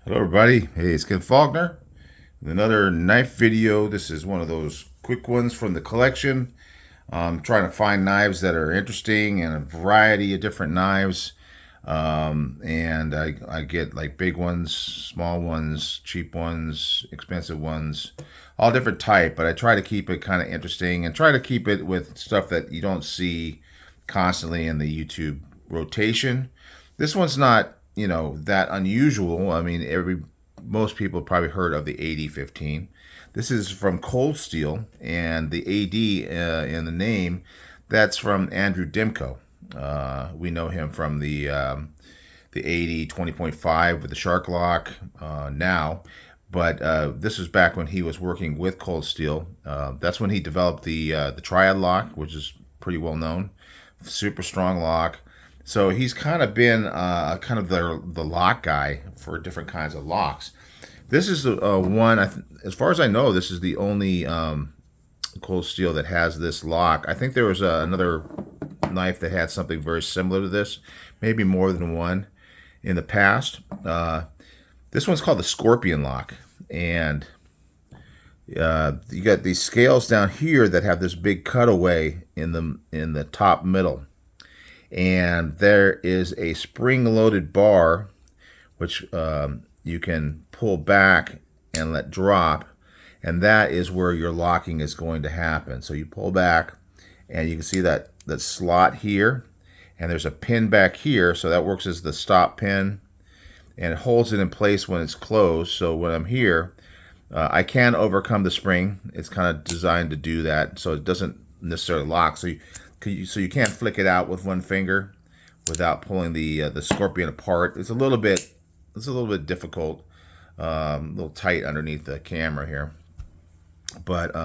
Hello everybody, hey, it's Ken Faulkner with another knife video. This is one of those quick ones from the collection. I'm trying to find knives that are interesting and a variety of different knives. And I get like big ones, small ones, cheap ones, expensive ones, all different type, but I try to keep it kind of interesting and try to keep it with stuff that you don't see constantly in the YouTube rotation. This one's not, that unusual. I mean, most people have probably heard of the AD-15. This is from Cold Steel, and the AD in the name, that's from Andrew Demko. We know him from the 80 20.5 with the Shark Lock now, but this was back when he was working with Cold Steel. That's when he developed the Triad lock, which is pretty well known, super strong lock. So he's kind of been kind of the lock guy for different kinds of locks. This is one, as far as I know, this is the only Cold Steel that has this lock. I think there was another knife that had something very similar to this, maybe more than one in the past. This one's called the Scorpion lock, and you got these scales down here that have this big cutaway in the top middle, and there is a spring-loaded bar which you can pull back and let drop, and that is where your locking is going to happen. So you pull back, and you can see that slot here, and there's a pin back here, so that works as the stop pin, and it holds it in place when it's closed. So when I'm here, I can overcome the spring. It's kind of designed to do that, so it doesn't necessarily lock. So you can't flick it out with one finger without pulling the Scorpion apart. It's a little bit difficult, a little tight underneath the camera here, but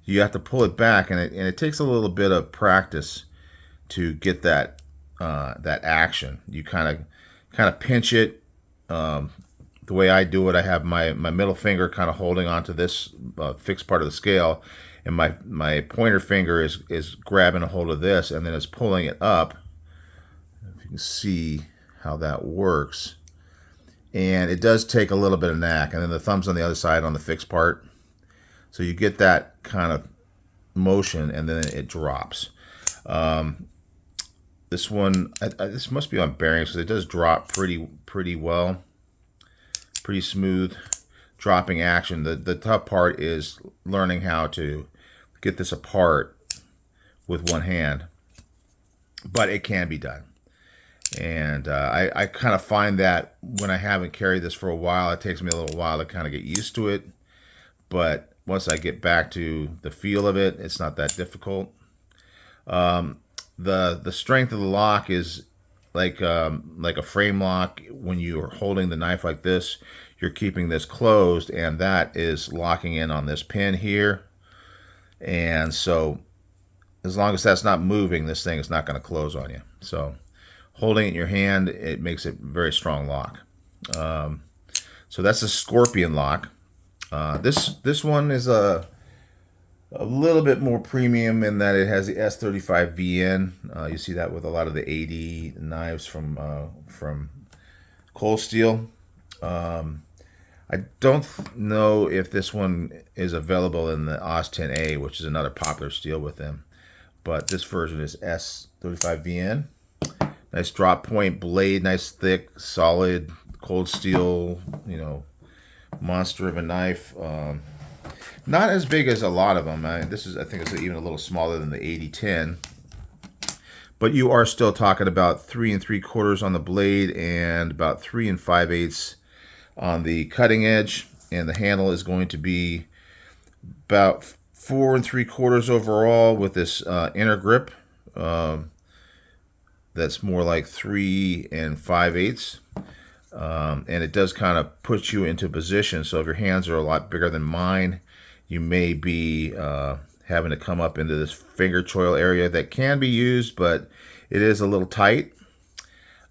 you have to pull it back, and it takes a little bit of practice to get that action. You kind of pinch it. The way I do it, I have my middle finger kind of holding onto this fixed part of the scale, and my pointer finger is grabbing a hold of this, and then it's pulling it up. If you can see how that works, and it does take a little bit of knack, and then the thumb's on the other side on the fixed part, so you get that kind of motion, and then it drops. This one, this must be on bearings, because it does drop pretty well, pretty smooth dropping action. The tough part is learning how to get this apart with one hand, but it can be done. And I kind of find that when I haven't carried this for a while, it takes me a little while to kind of get used to it. But once I get back to the feel of it, it's not that difficult. The strength of the lock is like a frame lock. When you are holding the knife like this, you're keeping this closed, and that is locking in on this pin here. And so as long as that's not moving, this thing is not going to close on you. So holding it in your hand, it makes it a very strong lock. So that's a Scorpion lock. This one is a little bit more premium in that it has the S35VN. You see that with a lot of the AD knives from Cold Steel. I don't know if this one is available in the AUS 10A, which is another popular steel with them, but this version is S35VN. Nice drop point blade, nice thick, solid Cold Steel, monster of a knife. Not as big as a lot of them. I think it's even a little smaller than the 8010. But you are still talking about 3 3/4 on the blade and about 3 5/8 on the cutting edge. And the handle is going to be about 4 3/4 overall with this inner grip. That's more like 3 5/8. And it does kind of put you into position. So if your hands are a lot bigger than mine, you may be having to come up into this finger choil area that can be used, but it is a little tight.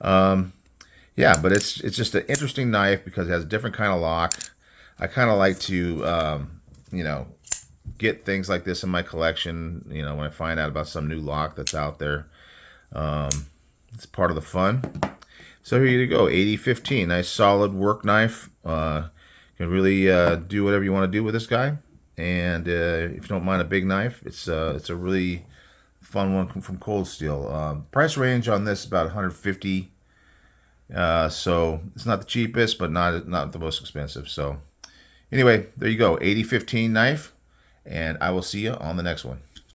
Yeah, but it's just an interesting knife because it has a different kind of lock. I kind of like to, get things like this in my collection, when I find out about some new lock that's out there. It's part of the fun. So here you go, 8015, nice solid work knife. Can really do whatever you want to do with this guy. And if you don't mind a big knife, it's a really fun one from Cold Steel. Price range on this is about 150. So it's not the cheapest, but not the most expensive. So anyway, there you go, 8015 knife, and I will see you on the next one.